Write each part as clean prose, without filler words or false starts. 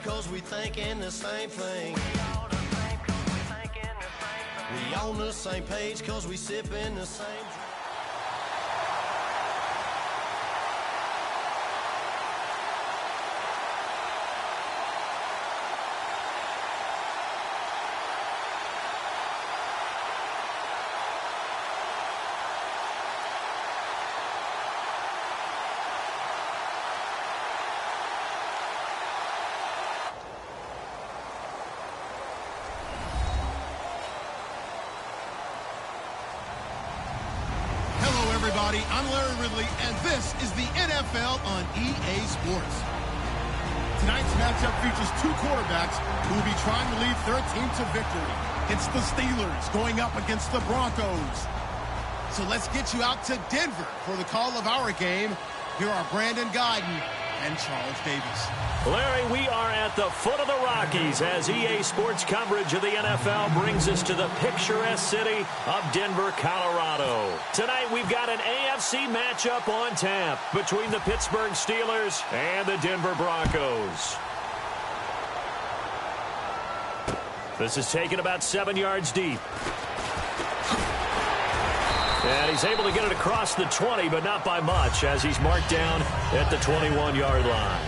cause we thinking the same thing. We on the same page cause we sipping the same drink. Everybody, I'm Larry Ridley, and this is the NFL on EA Sports. Tonight's matchup features two quarterbacks who will be trying to lead their team to victory. It's the Steelers going up against the Broncos. So let's get you out to Denver for the call of our game. Here are Brandon Guyton and Charles Davis. Larry, we are at the foot of the Rockies as EA Sports coverage of the NFL brings us to the picturesque city of Denver, Colorado. Tonight we've got an AFC matchup on tap between the Pittsburgh Steelers and the Denver Broncos. This is taken about 7 yards deep. And he's able to get it across the 20, but not by much, as he's marked down at the 21-yard line.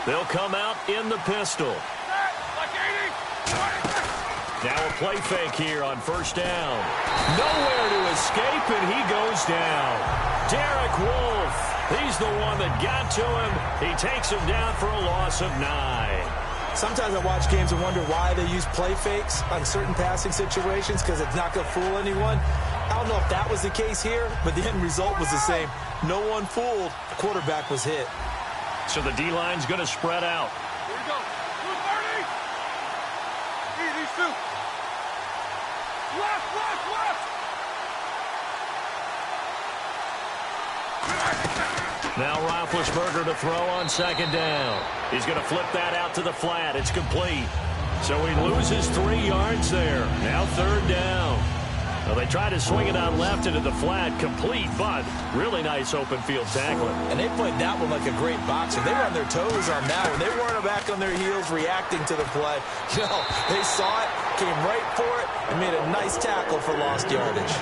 They'll come out in the pistol. Now a play fake here on first down. Nowhere to escape, and he goes down. Derek Wolfe. He's the one that got to him. He takes him down for a loss of 9. Sometimes I watch games and wonder why they use play fakes on certain passing situations, because it's not going to fool anyone. I don't know if that was the case here, but the end result was the same. No one fooled. The quarterback was hit. So the D-line's going to spread out. Here we go. 230. These two. Left. Now Roethlisberger to throw on second down. He's going to flip that out to the flat. It's complete. So he loses 3 yards there. Now third down. Well, they try to swing it out left into the flat. Complete, but really nice open field tackling. And they played that one like a great boxer. They were on their toes on that one. They weren't back on their heels reacting to the play. No, they saw it, came right for it, and made a nice tackle for lost yardage.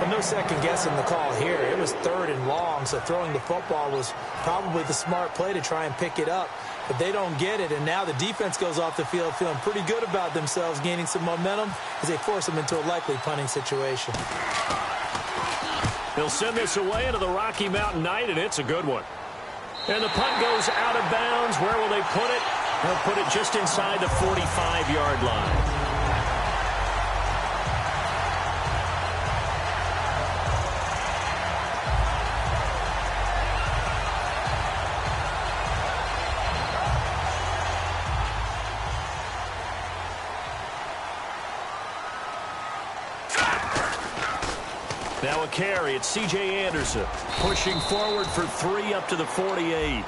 But no second guessing the call here. It was 3rd and long, so throwing the football was probably the smart play to try and pick it up. But they don't get it, and now the defense goes off the field feeling pretty good about themselves, gaining some momentum as they force them into a likely punting situation. He'll send this away into the Rocky Mountain night, and it's a good one. And the punt goes out of bounds. Where will they put it? They'll put it just inside the 45-yard line. Now a carry. It's C.J. Anderson pushing forward for 3 up to the 48.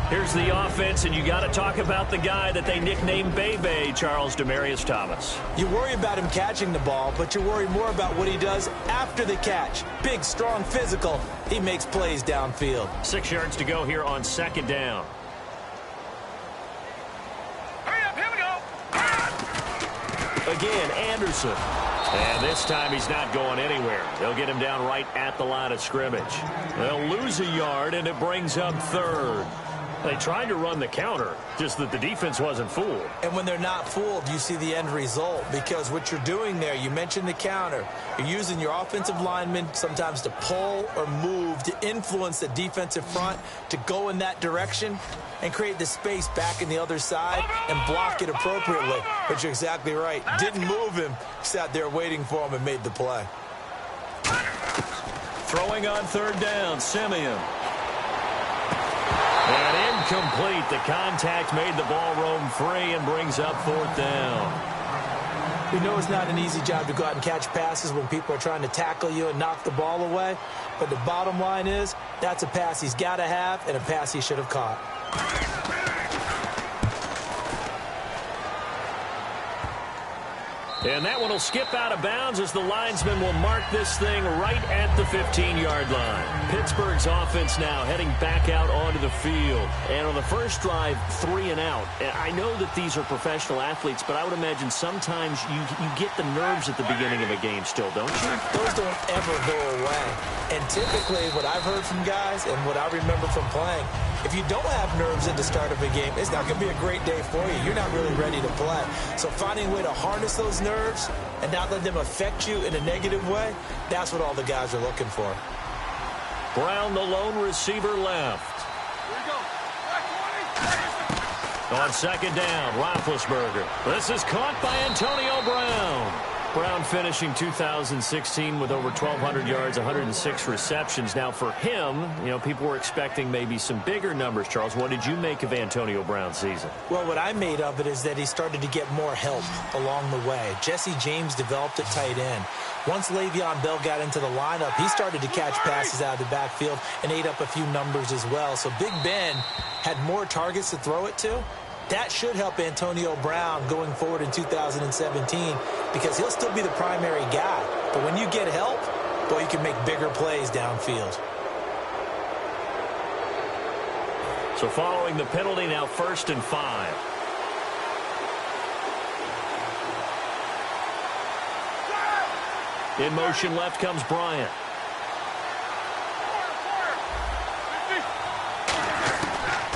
Here's the offense, and you got to talk about the guy that they nicknamed Bebe, Charles Demaryius Thomas. You worry about him catching the ball, but you worry more about what he does after the catch. Big, strong, physical. He makes plays downfield. 6 yards to go here on second down. Hurry up, here we go. Again, Anderson. And this time he's not going anywhere. They'll get him down right at the line of scrimmage. They'll lose a yard, and it brings up 3rd. They tried to run the counter, just that the defense wasn't fooled. And when they're not fooled, you see the end result, because what you're doing there, you mentioned the counter. You're using your offensive linemen sometimes to pull or move to influence the defensive front to go in that direction and create the space back in the other side and block it appropriately. But you're exactly right. Didn't move him, sat there waiting for him and made the play. Throwing on third down, Simeon. And incomplete. The contact made the ball roam free and brings up 4th down. We know it's not an easy job to go out and catch passes when people are trying to tackle you and knock the ball away. But the bottom line is, that's a pass he's got to have and a pass he should have caught. And that one will skip out of bounds as the linesman will mark this thing right at the 15-yard line. Pittsburgh's offense now heading back out onto the field. And on the first drive, 3 and out. And I know that these are professional athletes, but I would imagine sometimes you get the nerves at the beginning of a game still, don't you? Those don't ever go away. And typically what I've heard from guys and what I remember from playing, if you don't have nerves at the start of a game, it's not going to be a great day for you. You're not really ready to play. So finding a way to harness those nerves and not let them affect you in a negative way, that's what all the guys are looking for. Brown, the lone receiver, left. Here we go. On second down, Roethlisberger. This is caught by Antonio Brown. Brown finishing 2016 with over 1,200 yards, 106 receptions. Now for him, people were expecting maybe some bigger numbers, Charles. What did you make of Antonio Brown's season? Well, what I made of it is that he started to get more help along the way. Jesse James developed at tight end. Once Le'Veon Bell got into the lineup, he started to catch passes out of the backfield and ate up a few numbers as well. So Big Ben had more targets to throw it to. That should help Antonio Brown going forward in 2017 because he'll still be the primary guy. But when you get help, boy, you can make bigger plays downfield. So following the penalty, now 1st and 5. In motion left comes Bryant.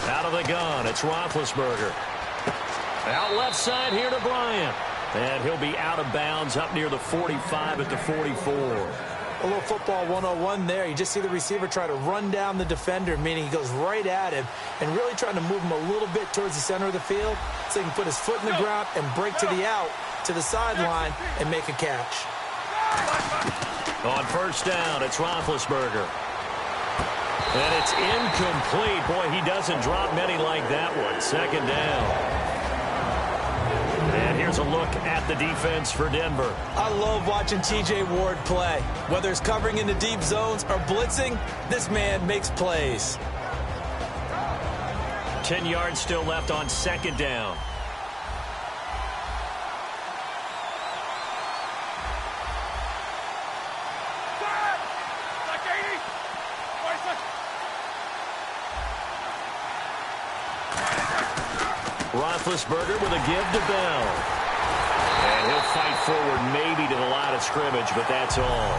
Out of the gun, it's Roethlisberger. Out left side here to Bryant. And he'll be out of bounds up near the 45 at the 44. A little football 101 there. You just see the receiver try to run down the defender, meaning he goes right at him and really trying to move him a little bit towards the center of the field so he can put his foot in the ground and break to the out, to the sideline, and make a catch. On first down, it's Roethlisberger. And it's incomplete. Boy, he doesn't drop many like that one. Second down. And here's a look at the defense for Denver. I love watching T.J. Ward play. Whether it's covering in the deep zones or blitzing, this man makes plays. 10 yards still left on second down. Roethlisberger with a give to Bell. And he'll fight forward maybe to the line of scrimmage, but that's all.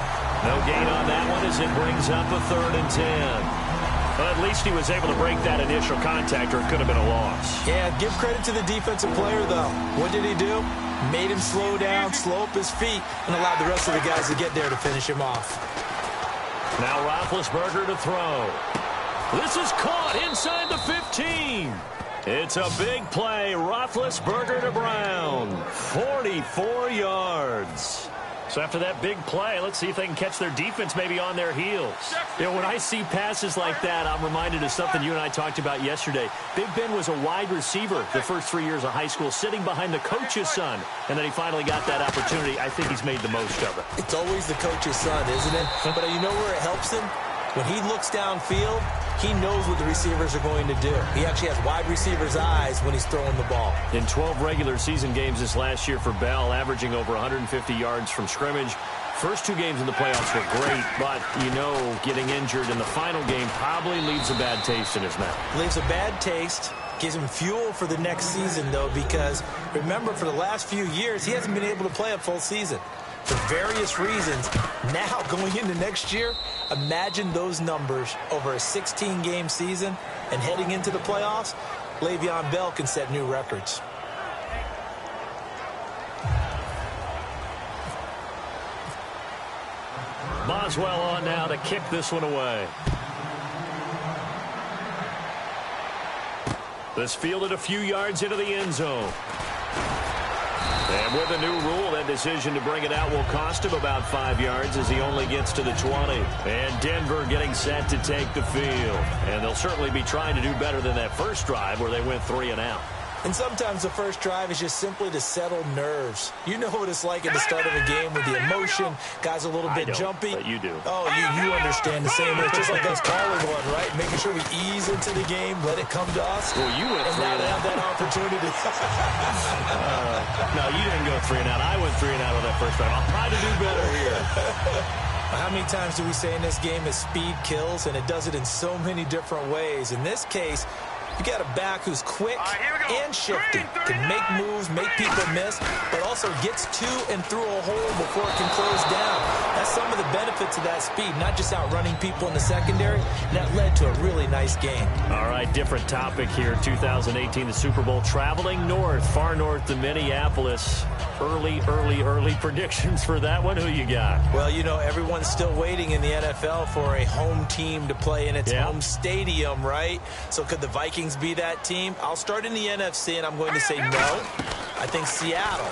No gain on that one as it brings up a 3rd and 10. But at least he was able to break that initial contact, or it could have been a loss. Yeah, give credit to the defensive player, though. What did he do? Made him slow down, slow up his feet, and allowed the rest of the guys to get there to finish him off. Now Roethlisberger to throw. This is caught inside the 15. It's a big play. Roethlisberger to Brown. 44 yards. So after that big play, let's see if they can catch their defense maybe on their heels. When I see passes like that, I'm reminded of something you and I talked about yesterday. Big Ben was a wide receiver the first 3 years of high school, sitting behind the coach's son. And then he finally got that opportunity. I think he's made the most of it. It's always the coach's son, isn't it? But you know where it helps him? When he looks downfield, he knows what the receivers are going to do. He actually has wide receivers' eyes when he's throwing the ball. In 12 regular season games this last year for Bell, averaging over 150 yards from scrimmage. First 2 games in the playoffs were great, but, getting injured in the final game probably leaves a bad taste in his mouth. Leaves a bad taste. Gives him fuel for the next season, though, because, remember, for the last few years, he hasn't been able to play a full season. For various reasons. Now, going into next year, imagine those numbers over a 16-game season and heading into the playoffs. Le'Veon Bell can set new records. Boswell on now to kick this one away. This fielded a few yards into the end zone. And with a new rule, that decision to bring it out will cost him about 5 yards as he only gets to the 20. And Denver getting set to take the field. And they'll certainly be trying to do better than that first drive where they went 3 and out. And sometimes the first drive is just simply to settle nerves. You know what it's like at the start of a game with the emotion. Guys a little bit jumpy. But you do. Oh, you understand the same way. It's just like us calling one, right? Making sure we ease into the game, let it come to us. Well, you went and now they have that opportunity. No, you didn't go 3 and out. I went 3 and out on that first drive. I'll try to do better here. How many times do we say in this game that speed kills, and it does it in so many different ways? In this case, you got a back who's quick and shifty, can make moves, make people miss, but also gets to and through a hole before it can close down. That's some of the benefits of that speed, not just outrunning people in the secondary. That led to a really nice game. All right, different topic here. 2018, the Super Bowl, traveling north, far north to Minneapolis. Early predictions for that one. Who you got? Well, you know, everyone's still waiting in the NFL for a home team to play in its home stadium, right? So could the Vikings be that team? I'll start in the NFC, and I'm going to say no. I think Seattle,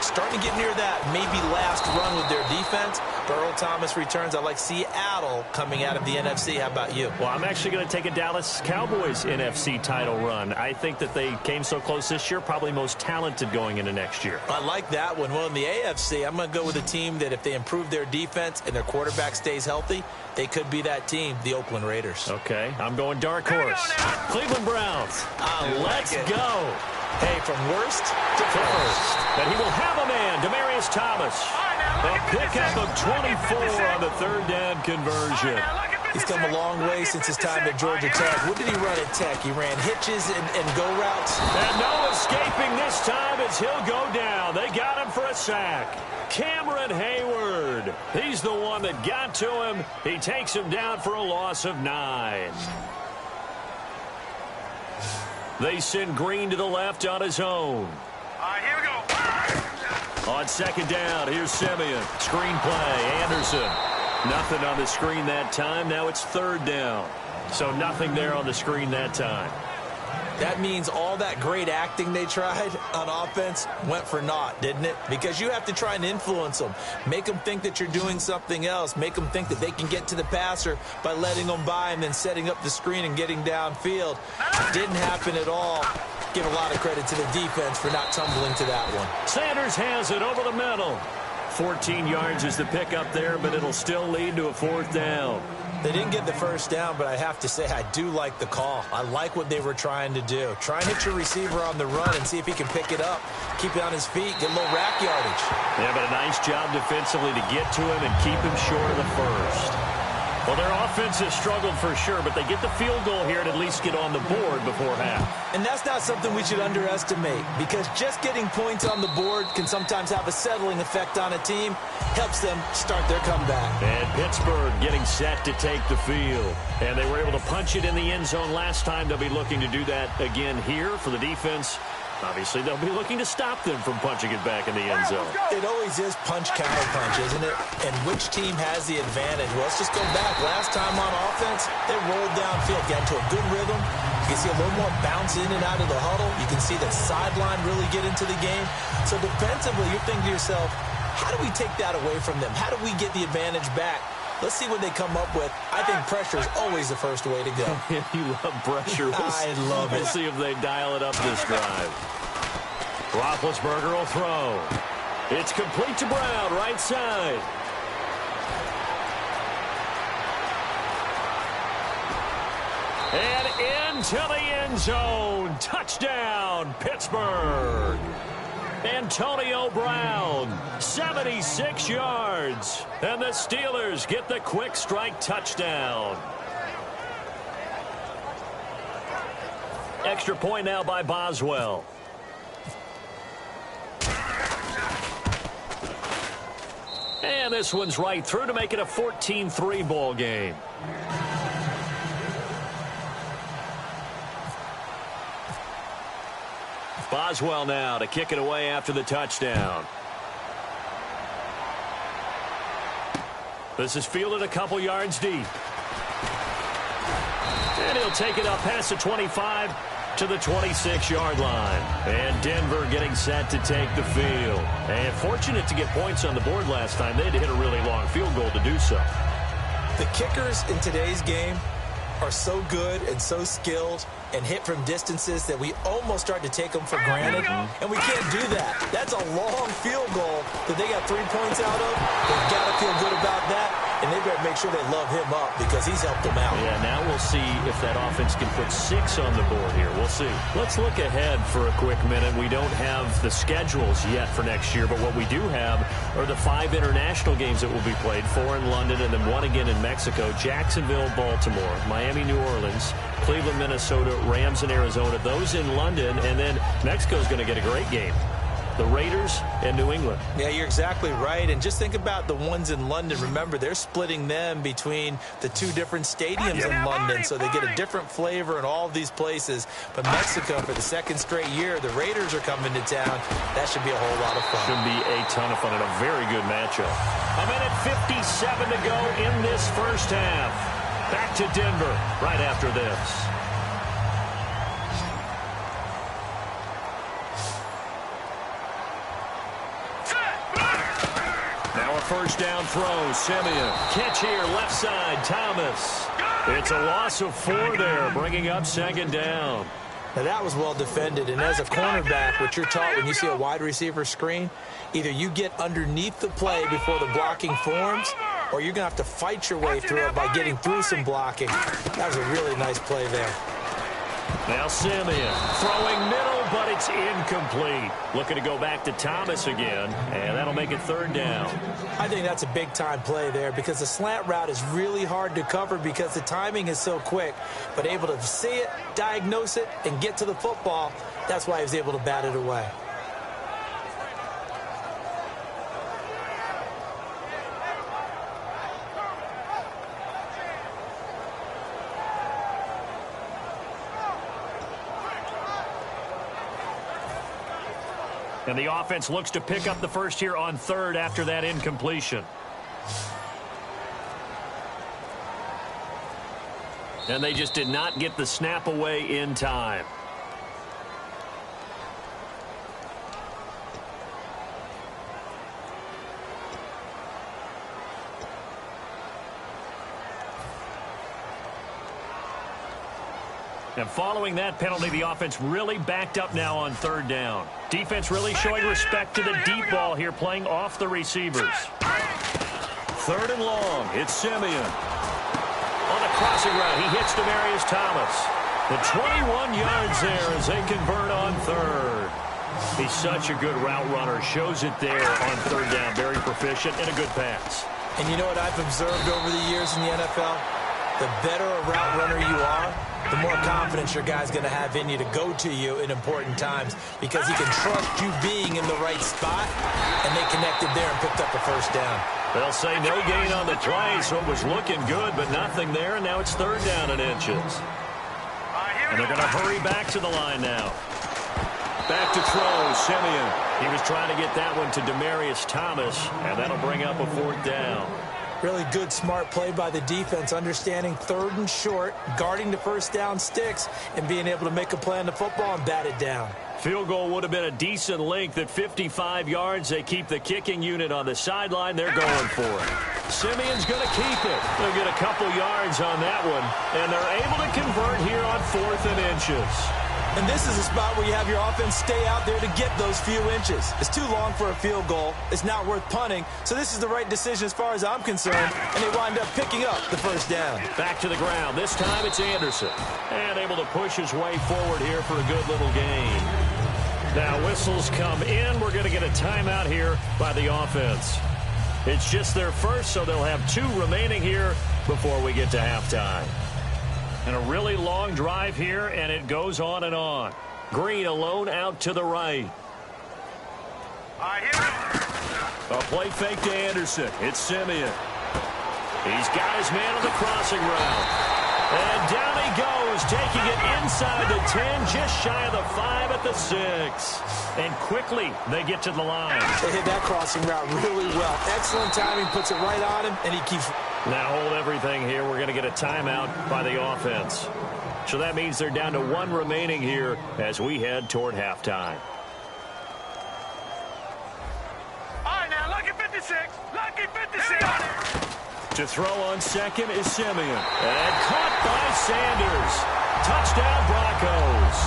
starting to get near that maybe last run with their defense. Earl Thomas returns. I like Seattle coming out of the NFC. How about you? Well, I'm actually going to take a Dallas Cowboys NFC title run. I think that they came so close this year, probably most talented going into next year. I like that one. Well, in the AFC, I'm going to go with a team that if they improve their defense and their quarterback stays healthy, they could be that team, the Oakland Raiders. Okay, I'm going dark horse. Cleveland Browns. Let's go. Hey, from worst to first. And he will have a man, Demaryius Thomas. A pickup of 24 on the third down conversion. He's come a long way since his time at Georgia Tech. What did he run at Tech? He ran hitches and go routes. And no escaping this time as he'll go down. They got him for a sack. Cameron Hayward. He's the one that got to him. He takes him down for a loss of 9. They send Green to the left on his own. Here we go. On second down, here's Simeon. Screen play, Anderson. Nothing on the screen that time. Now it's third down. So nothing there on the screen that time. That means all that great acting they tried on offense went for naught, didn't it? Because you have to try and influence them. Make them think that you're doing something else. Make them think that they can get to the passer by letting them by and then setting up the screen and getting downfield. Didn't happen at all. Give a lot of credit to the defense for not tumbling to that one. Sanders has it over the middle. 14 yards is the pickup there, but it'll still lead to a fourth down. They didn't get the first down, but I have to say I do like the call. I like what they were trying to do. Try and hit your receiver on the run and see if he can pick it up. Keep it on his feet. Get a little rack yardage. Yeah, but a nice job defensively to get to him and keep him short of the first. Well, their offense has struggled for sure, but they get the field goal here and at least get on the board before half. And that's not something we should underestimate, because just getting points on the board can sometimes have a settling effect on a team. Helps them start their comeback. And Pittsburgh getting set to take the field. And they were able to punch it in the end zone last time. They'll be looking to do that again here for the defense. Obviously, they'll be looking to stop them from punching it back in the end zone. It always is punch-counter-punch, isn't it? And which team has the advantage? Well, let's just go back. Last time on offense, they rolled downfield, got into a good rhythm. You can see a little more bounce in and out of the huddle. You can see the sideline really get into the game. So defensively, you're thinking to yourself, how do we take that away from them? How do we get the advantage back? Let's see what they come up with. I think pressure is always the first way to go. You love pressure. I love it. We'll see if they dial it up this drive. Roethlisberger will throw. It's complete to Brown, right side. And into the end zone. Touchdown, Pittsburgh. Antonio Brown, 76 yards. And the Steelers get the quick strike touchdown. Extra point now by Boswell. And this one's right through to make it a 14-3 ball game. Boswell now to kick it away after the touchdown. This is fielded a couple yards deep. And he'll take it up past the 25 to the 26-yard line. And Denver getting set to take the field. And fortunate to get points on the board last time. They had to hit a really long field goal to do so. The kickers in today's game are so good and so skilled and hit from distances that we almost start to take them for granted, and we can't do that. That's a long field goal that they got 3 points out of. They've got to feel good about that, and they better make sure they love him up because he's helped them out. Yeah, now we'll see if that offense can put 6 on the board here. We'll see. Let's look ahead for a quick minute. We don't have the schedules yet for next year, but what we do have are the 5 international games that will be played, 4 in London and then 1 again in Mexico, Jacksonville, Baltimore, Miami, New Orleans, Cleveland, Minnesota, Rams, and Arizona. Those in London, and then Mexico's going to get a great game. The Raiders and New England. Yeah, you're exactly right. And just think about the ones in London. Remember, they're splitting them between the 2 different stadiums in London, so they get a different flavor in all of these places. But Mexico, for the 2nd straight year, the Raiders are coming to town. That should be a whole lot of fun. Should be a ton of fun and a very good matchup. A minute 57 to go in this first half. Back to Denver right after this. First down throw, Simeon. Catch here, left side, Thomas. It's a loss of 4 there, bringing up 2nd down. Now, that was well defended, and as a cornerback, what you're taught when you see a wide receiver screen, either you get underneath the play before the blocking forms, or you're going to have to fight your way through it by getting through some blocking. That was a really nice play there. Now Simeon throwing middle, but it's incomplete. Looking to go back to Thomas again, and that'll make it 3rd down. I think that's a big-time play there because the slant route is really hard to cover because the timing is so quick. But able to see it, diagnose it, and get to the football, that's why he was able to bat it away. And the offense looks to pick up the first here on 3rd after that incompletion. And they just did not get the snap away in time. And following that penalty, the offense really backed up now on 3rd down. Defense really showing respect to the deep ball here, playing off the receivers. 3rd and long. It's Simeon. On the crossing route, he hits Demaryius Thomas. The 21 yards there as they convert on 3rd. He's such a good route runner. Shows it there on 3rd down. Very proficient and a good pass. And you know what I've observed over the years in the NFL? The better a route runner you are, the more confidence your guy's going to have in you to go to you in important times because he can trust you being in the right spot, and they connected there and picked up a 1st down. They'll say no gain on the play, so it was looking good, but nothing there, and now it's 3rd down and inches. And they're going to hurry back to the line now. Back to throw, Simeon. He was trying to get that one to Demaryius Thomas, and that'll bring up a 4th down. Really good, smart play by the defense, understanding 3rd and short, guarding the 1st down sticks, and being able to make a play on the football and bat it down. Field goal would have been a decent length at 55 yards. They keep the kicking unit on the sideline. They're going for it. Simeon's going to keep it. They'll get a couple yards on that one, and they're able to convert here on 4th and inches. And this is a spot where you have your offense stay out there to get those few inches. It's too long for a field goal. It's not worth punting. So this is the right decision as far as I'm concerned. And they wind up picking up the 1st down. Back to the ground. This time it's Anderson. And able to push his way forward here for a good little gain. Now whistles come in. We're going to get a timeout here by the offense. It's just their first, so they'll have 2 remaining here before we get to halftime. And a really long drive here, and it goes on and on. Green alone out to the right. A play fake to Anderson. It's Simeon. He's got his man on the crossing route. And down he goes, taking it inside the 10, just shy of the 5 at the 6. And quickly, they get to the line. They hit that crossing route really well. Excellent timing, puts it right on him, and he keeps... Now hold everything here. We're going to get a timeout by the offense. So that means they're down to 1 remaining here as we head toward halftime. All right, now, lucky 56. Lucky 56. To throw on second is Simeon. And caught by Sanders. Touchdown Broncos.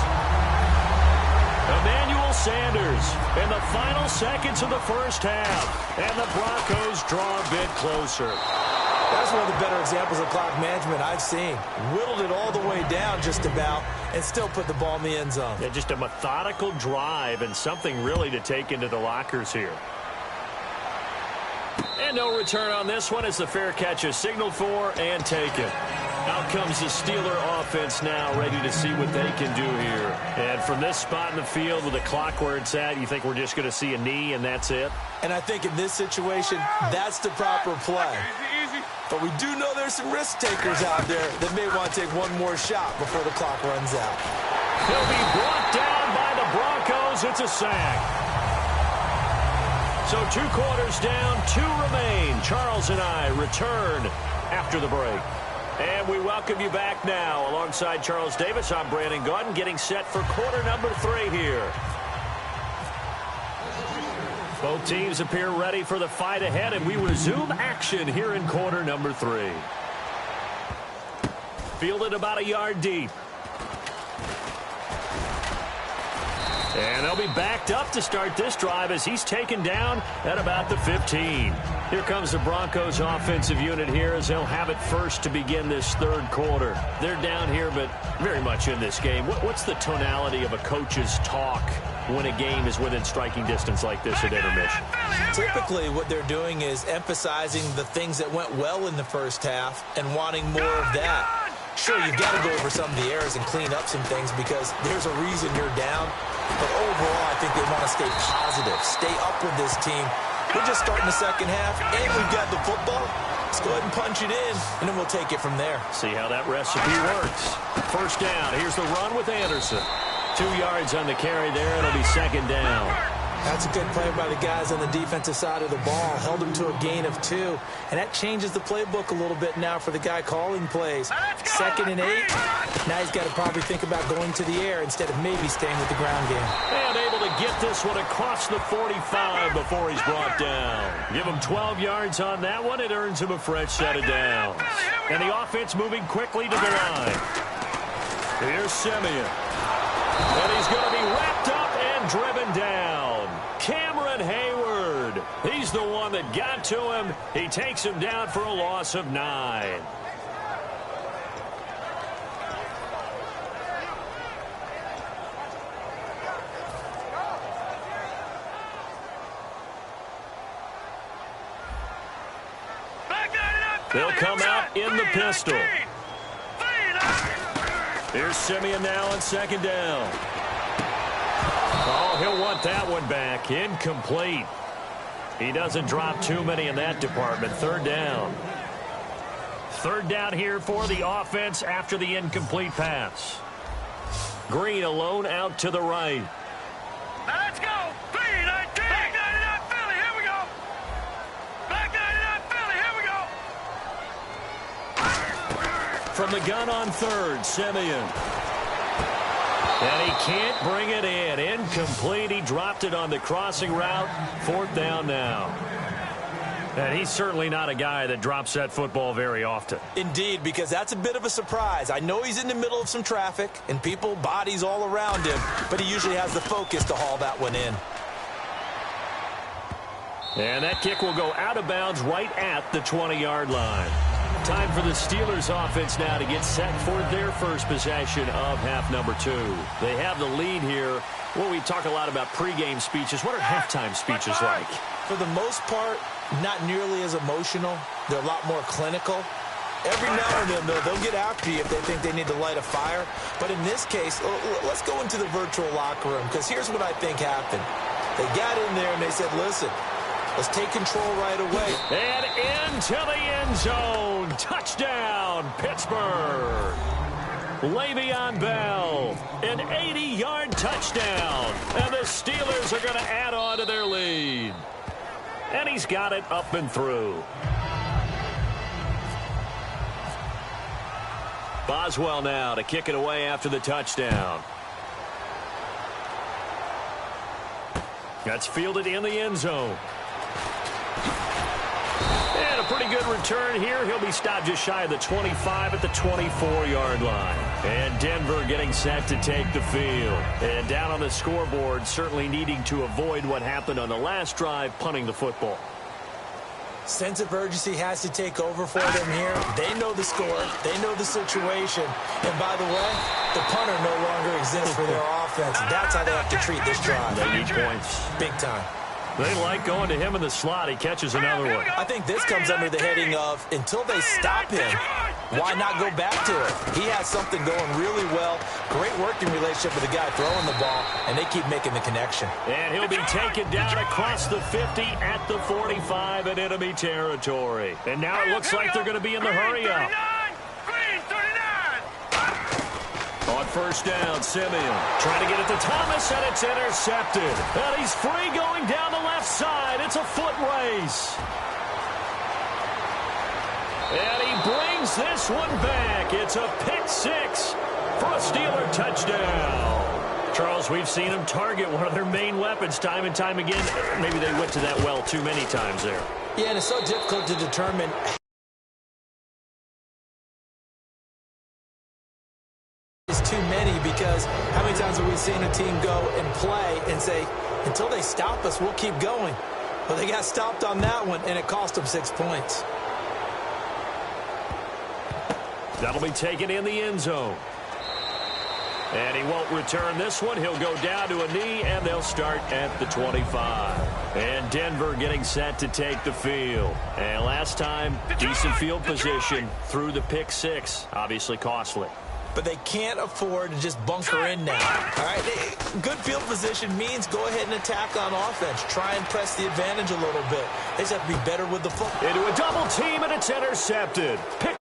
Emmanuel Sanders in the final seconds of the first half. And the Broncos draw a bit closer. That's one of the better examples of clock management I've seen. Whittled it all the way down just about and still put the ball in the end zone. Yeah, just a methodical drive and something really to take into the lockers here. And no return on this one as the fair catch is signaled for and taken. Out comes the Steeler offense now, ready to see what they can do here. And from this spot in the field with the clock where it's at, you think we're just going to see a knee and that's it? And I think in this situation, that's the proper play. But we do know there's some risk takers out there that may want to take one more shot before the clock runs out. He'll be brought down by the Broncos. It's a sack. So 2 quarters down, 2 remain. Charles and I return after the break. And we welcome you back now. Alongside Charles Davis, I'm Brandon Gaudin, getting set for quarter number 3 here. Both teams appear ready for the fight ahead, and we resume action here in quarter number 3. Fielded about a yard deep. And they'll be backed up to start this drive as he's taken down at about the 15. Here comes the Broncos offensive unit here as they'll have it first to begin this third quarter. They're down here, but very much in this game. What's the tonality of a coach's talk when a game is within striking distance like this at intermission? Typically, what they're doing is emphasizing the things that went well in the first half and wanting more of that. Sure, you've got to go over some of the errors and clean up some things because there's a reason you're down. But overall, I think they want to stay positive, stay up with this team. We're just starting the second half, and we've got the football. Let's go ahead and punch it in, and then we'll take it from there. See how that recipe works. First down. Here's the run with Anderson. 2 yards on the carry there. It'll be second down. That's a good play by the guys on the defensive side of the ball. Held him to a gain of 2. And that changes the playbook a little bit now for the guy calling plays. 2nd and 8. Now he's got to probably think about going to the air instead of maybe staying with the ground game. And able to get this one across the 45 before he's brought down. Give him 12 yards on that one. It earns him a fresh set of downs. And the offense moving quickly to the line. Here's Simeon. And he's going to be wrapped up and driven down. Cameron Hayward. He's the one that got to him. He takes him down for a loss of 9. They'll come out in the pistol. Here's Simeon now on second down. Oh, he'll want that one back. Incomplete. He doesn't drop too many in that department. Third down. Third down here for the offense after the incomplete pass. Green alone out to the right. Let's go. Back 99 Philly. Here we go. Back 99 Philly. Here we go. From the gun on third, Simeon. And he can't bring it in. Incomplete. He dropped it on the crossing route. Fourth down now. And he's certainly not a guy that drops that football very often. Indeed, because that's a bit of a surprise. I know he's in the middle of some traffic and people, bodies all around him, but he usually has the focus to haul that one in. And that kick will go out of bounds right at the 20-yard line. Time for the Steelers offense now to get set for their first possession of half number 2. They have the lead here. Well, we talk a lot about pregame speeches. What are halftime speeches like? For the most part, not nearly as emotional. They're a lot more clinical. Every now and then, though, they'll get after you if they think they need to light a fire. But in this case, let's go into the virtual locker room, because here's what I think happened. They got in there and they said, listen, let's take control right away. And into the end zone. Touchdown, Pittsburgh. Le'Veon Bell, an 80-yard touchdown. And the Steelers are going to add on to their lead. And he's got it up and through. Boswell now to kick it away after the touchdown. That's fielded in the end zone. And a pretty good return here. He'll be stopped just shy of the 25 at the 24-yard line. And Denver getting set to take the field. And down on the scoreboard, certainly needing to avoid what happened on the last drive, punting the football. Sense of urgency has to take over for them here. They know the score. They know the situation. And by the way, the punter no longer exists for their offense. That's how they have to treat this drive. They need points. Big time. They like going to him in the slot. He catches another one. I think this comes under the heading of, until they stop him, why not go back to it? He has something going really well. Great working relationship with the guy throwing the ball, and they keep making the connection. And he'll be taken down across the 50 at the 45 in enemy territory. And now it looks like they're going to be in the hurry-up. On first down, Simeon trying to get it to Thomas, and it's intercepted. And he's free going down the left side. It's a foot race. And he brings this one back. It's a pick six for a Steeler touchdown. Charles, we've seen them target one of their main weapons time and time again. Maybe they went to that well too many times there. Yeah, and it's so difficult to determine too many, because how many times have we seen a team go and play and say, until they stop us, we'll keep going. Well, they got stopped on that one, and it cost them 6 points. That'll be taken in the end zone. And he won't return this one. He'll go down to a knee, and they'll start at the 25. And Denver getting set to take the field. And last time, decent field position through the pick six. Obviously costly. But they can't afford to just bunker in now. All right, good field position means go ahead and attack on offense. Try and press the advantage a little bit. They just have to be better with the football. Into a double team, and it's intercepted. Pick